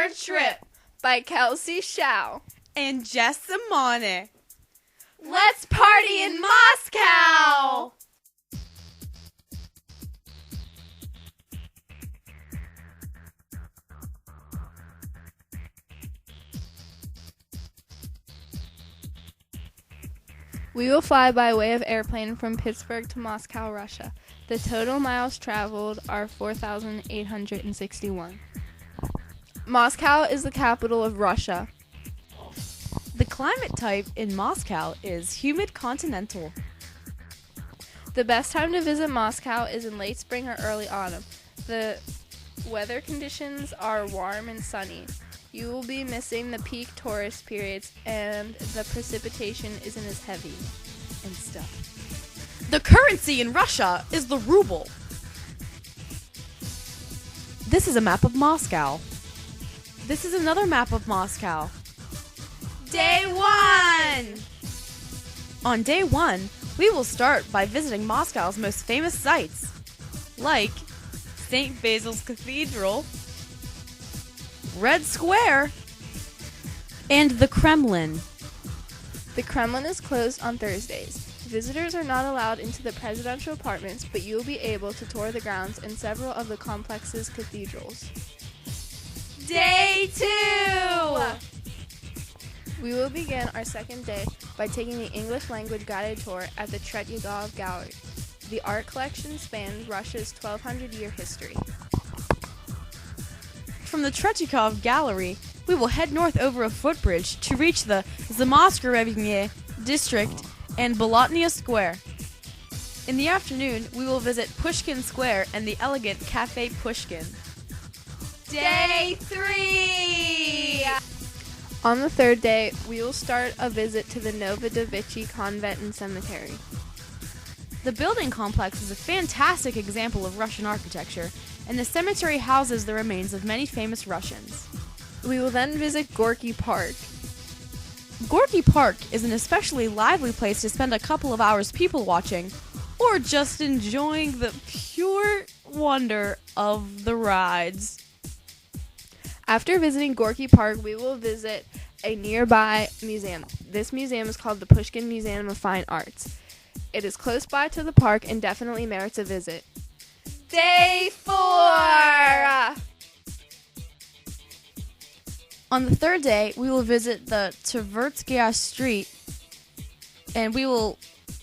Our Trip by Kelsie Shao and Jess. Let's party in Moscow! We will fly by way of airplane from Pittsburgh to Moscow, Russia. The total miles traveled are 4,861. Moscow is the capital of Russia. The climate type in Moscow is humid continental. The best time to visit Moscow is in late spring or early autumn. The weather conditions are warm and sunny. You will be missing the peak tourist periods, and the precipitation isn't as heavy and stuff. The currency in Russia is the ruble. This is a map of Moscow. This is another map of Moscow. Day 1! On day 1, we will start by visiting Moscow's most famous sites, like St. Basil's Cathedral, Red Square, and the Kremlin. The Kremlin is closed on Thursdays. Visitors are not allowed into the presidential apartments, but you will be able to tour the grounds in several of the complex's cathedrals. Day 2! We will begin our second day by taking the English language guided tour at the Tretyakov Gallery. The art collection spans Russia's 1,200-year history. From the Tretyakov Gallery, we will head north over a footbridge to reach the Zamoskvorye district and Bolotnaya Square. In the afternoon, we will visit Pushkin Square and the elegant Cafe Pushkin. Day 3! On the third day, we will start a visit to the Novodevichy Convent and Cemetery. The building complex is a fantastic example of Russian architecture, and the cemetery houses the remains of many famous Russians. We will then visit Gorky Park. Gorky Park is an especially lively place to spend a couple of hours people watching, or just enjoying the pure wonder of the rides. After visiting Gorky Park, we will visit a nearby museum. This museum is called the Pushkin Museum of Fine Arts. It is close by to the park and definitely merits a visit. Day 4! On the third day, we will visit the Tverskaya Street, and we will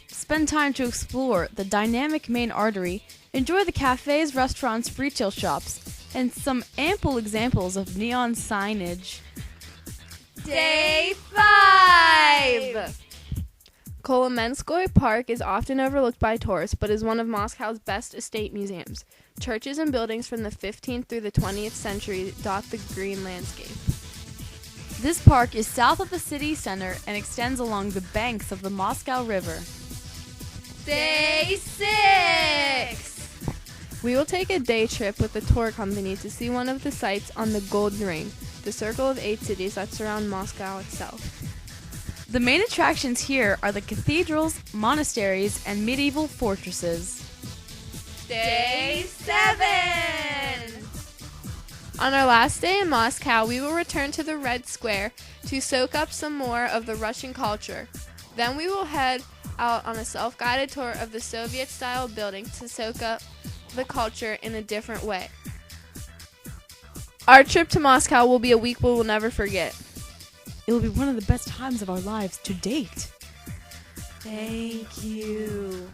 spend time to explore the dynamic main artery, enjoy the cafes, restaurants, retail shops, and some ample examples of neon signage. Day 5! Kolomenskoye Park is often overlooked by tourists, but is one of Moscow's best estate museums. Churches and buildings from the 15th through the 20th century dot the green landscape. This park is south of the city center and extends along the banks of the Moscow River. Day 6! We will take a day trip with the tour company to see one of the sites on the Golden Ring, the circle of 8 cities that surround Moscow itself. The main attractions here are the cathedrals, monasteries, and medieval fortresses. Day 7! On our last day in Moscow, we will return to the Red Square to soak up some more of the Russian culture. Then we will head out on a self-guided tour of the Soviet-style building to soak up the culture in a different way. Our trip to Moscow will be a week we will never forget. It will be one of the best times of our lives to date. Thank you.